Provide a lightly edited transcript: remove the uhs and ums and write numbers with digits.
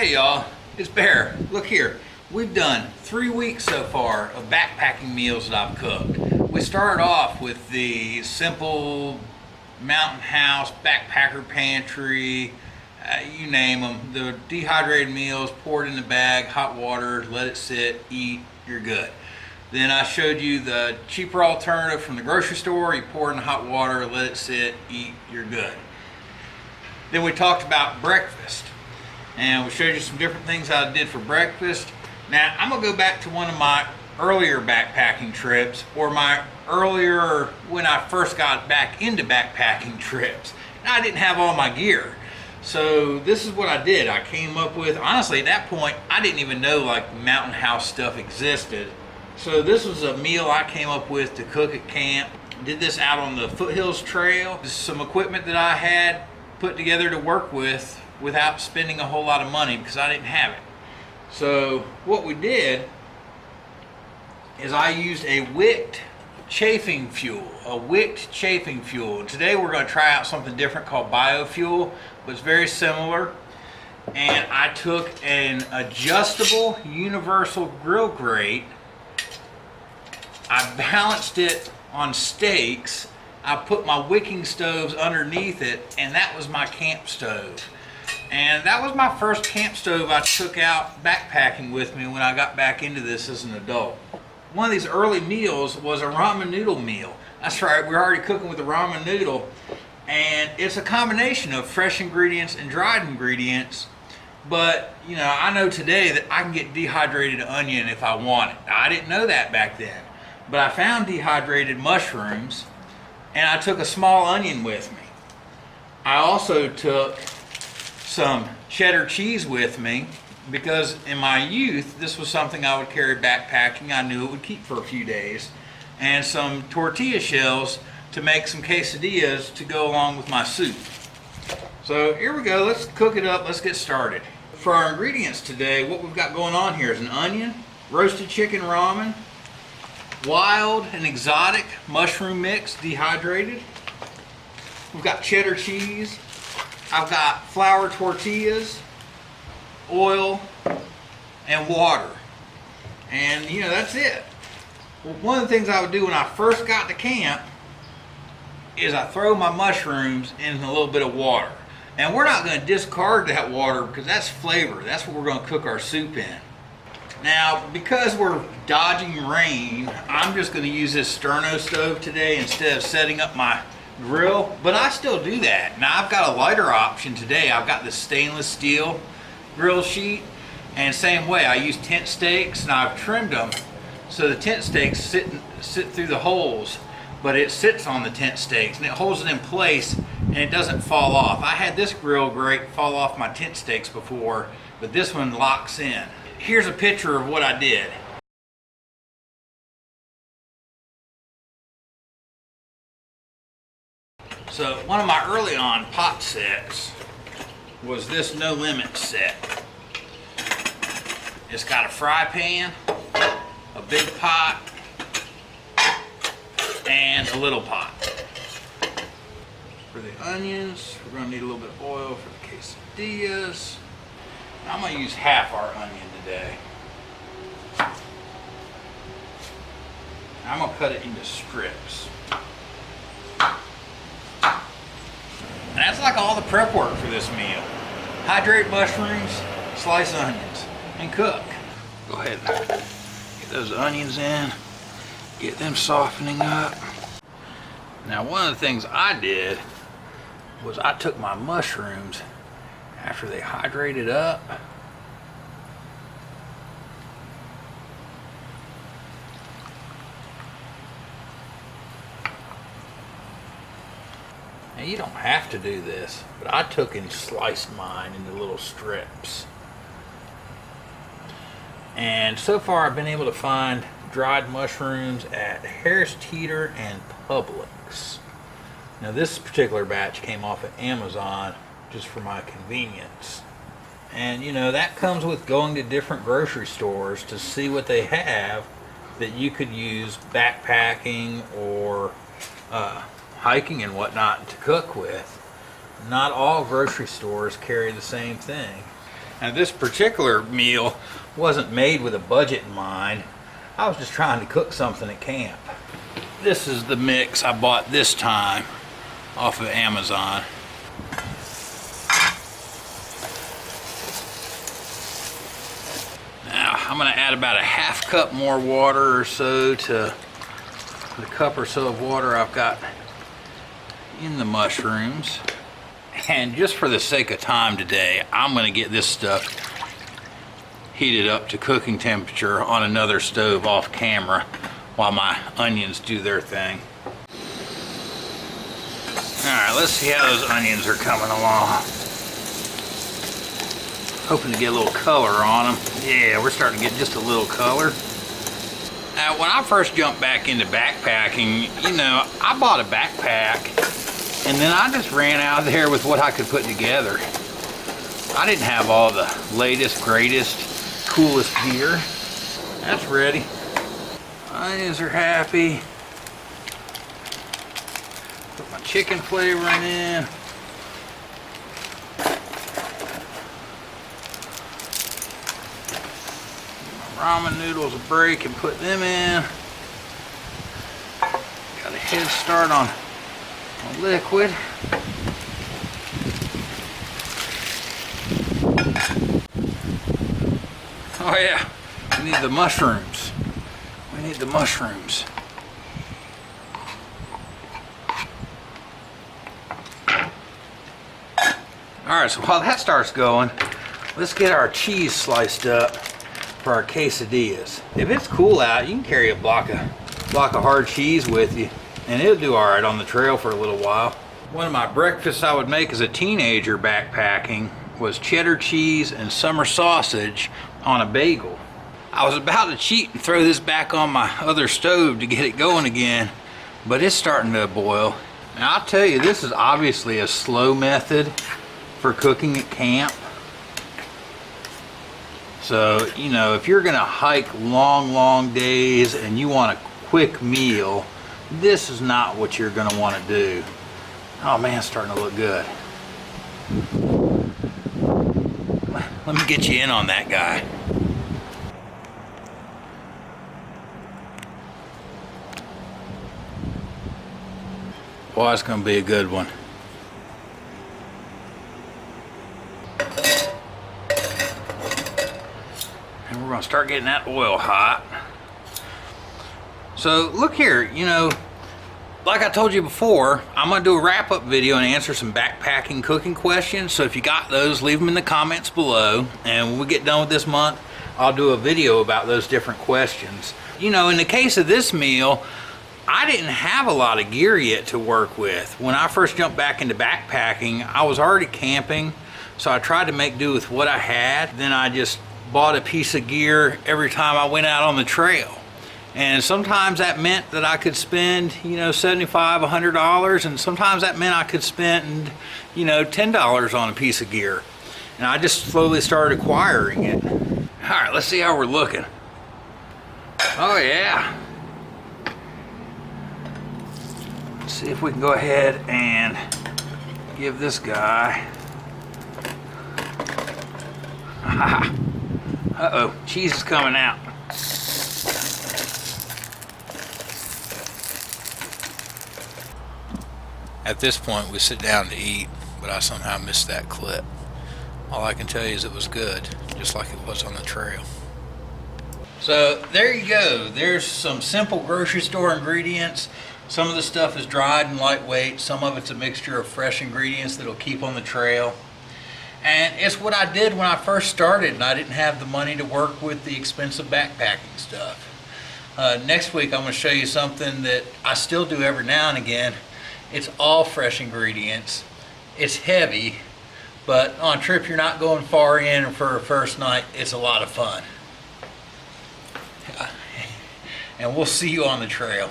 Hey y'all, it's Bear. Look here, we've done 3 weeks so far of backpacking meals that I've cooked. We started off with the simple mountain house, backpacker pantry, you name them. The dehydrated meals, pour it in the bag, hot water, let it sit, eat, you're good. Then I showed you the cheaper alternative from the grocery store. You pour it in hot water, let it sit, eat, you're good. Then we talked about breakfast. And we showed you some different things I did for breakfast. Now, I'm gonna go back to one of my earlier backpacking trips, or my earlier, when I first got back into backpacking trips. Now, I didn't have all my gear. So this is what I did. I came up with, honestly, at that point, I didn't even know like mountain house stuff existed. So this was a meal I came up with to cook at camp. Did this out on the Foothills Trail. This is some equipment that I had put together to work with without spending a whole lot of money because I didn't have it. So what we did is I used a wicked chafing fuel, And today we're going to try out something different called biofuel, but it's very similar. And I took an adjustable universal grill grate. I balanced it on stakes. I put my wicking stoves underneath it, and that was my camp stove. And that was my first camp stove I took out backpacking with me when I got back into this as an adult. One of these early meals was a ramen noodle meal. That's right, we're already cooking with the ramen noodle. And it's a combination of fresh ingredients and dried ingredients. But, you know, I know today that I can get dehydrated onion if I want it. I didn't know that back then. But I found dehydrated mushrooms, and I took a small onion with me. I also took some cheddar cheese with me because in my youth this was something I would carry backpacking. I knew it would keep for a few days, and some tortilla shells to make some quesadillas to go along with my soup. So here we go, let's cook it up, let's get started. For our ingredients today, what we've got going on here is an onion, roasted chicken ramen, wild and exotic mushroom mix dehydrated. We've got cheddar cheese. I've got flour tortillas, oil, and water. And you know, that's it. Well, one of the things I would do when I first got to camp is I throw my mushrooms in a little bit of water. And we're not going to discard that water because that's flavor. That's what we're going to cook our soup in. Now, because we're dodging rain, I'm just going to use this sterno stove today instead of setting up my grill, but I still do that. Now I've got a lighter option today. I've got this stainless steel grill sheet, and same way I use tent stakes, and I've trimmed them so the tent stakes sit through the holes, but it sits on the tent stakes and it holds it in place and it doesn't fall off. I had this grill grate fall off my tent stakes before, but this one locks in. Here's a picture of what I did. So one of my early on pot sets was this No Limit set. It's got a fry pan, a big pot, and a little pot. For the onions, we're gonna need a little bit of oil for the quesadillas. I'm gonna use half our onion today. I'm gonna cut it into strips. And that's like all the prep work for this meal. Hydrate mushrooms, slice onions, and cook. Go ahead and get those onions in, get them softening up. Now, one of the things I did was I took my mushrooms after they hydrated up. Now, you don't have to do this, but I took and sliced mine into little strips. And so far I've been able to find dried mushrooms at Harris Teeter and Publix. Now this particular batch came off of Amazon just for my convenience. And you know, that comes with going to different grocery stores to see what they have that you could use backpacking or hiking and whatnot to cook with. Not all grocery stores carry the same thing. Now this particular meal wasn't made with a budget in mind. I was just trying to cook something at camp. This is the mix I bought this time off of Amazon. Now I'm going to add about a half cup more water or so to the cup or so of water I've got in the mushrooms. And just for the sake of time today, I'm going to get this stuff heated up to cooking temperature on another stove off camera while my onions do their thing. Alright, let's see how those onions are coming along. Hoping to get a little color on them. Yeah, we're starting to get just a little color. Now, when I first jumped back into backpacking, you know, I bought a backpack and then I just ran out there with what I could put together. I didn't have all the latest, greatest, coolest gear. That's ready. Onions are happy. Put my chicken flavoring in. Ramen noodles a break and put them in. Got a head start on liquid. Oh yeah, we need the mushrooms. We need the mushrooms. Alright, so while that starts going, let's get our cheese sliced up for our quesadillas. If it's cool out, you can carry a block of hard cheese with you, and it'll do all right on the trail for a little while. One of my breakfasts I would make as a teenager backpacking was cheddar cheese and summer sausage on a bagel. I was about to cheat and throw this back on my other stove to get it going again, but it's starting to boil. Now I'll tell you, this is obviously a slow method for cooking at camp. So, you know, if you're gonna hike long days and you want a quick meal, this is not what you're gonna wanna do. Oh man, it's starting to look good. Let me get you in on that guy. Boy, it's gonna be a good one. And we're gonna start getting that oil hot. So look here, you know, like I told you before, I'm gonna do a wrap-up video and answer some backpacking cooking questions. So if you got those, leave them in the comments below. And when we get done with this month, I'll do a video about those different questions. You know, in the case of this meal, I didn't have a lot of gear yet to work with. When I first jumped back into backpacking, I was already camping, so I tried to make do with what I had. Then I just bought a piece of gear every time I went out on the trail. And sometimes that meant that I could spend, you know, $75, $100, and sometimes that meant I could spend, you know, $10 on a piece of gear. And I just slowly started acquiring it. All right, let's see how we're looking. Oh yeah. Let's see if we can go ahead and give this guy. Uh-oh, cheese is coming out. At this point, we sit down to eat, but I somehow missed that clip. All I can tell you is it was good, just like it was on the trail. So there you go. There's some simple grocery store ingredients. Some of the stuff is dried and lightweight. Some of it's a mixture of fresh ingredients that'll keep on the trail. And it's what I did when I first started and I didn't have the money to work with the expensive backpacking stuff. Next week I'm going to show you something that I still do every now and again. It's all fresh ingredients. It's heavy, but on a trip you're not going far in, and for a first night, it's a lot of fun. And we'll see you on the trail.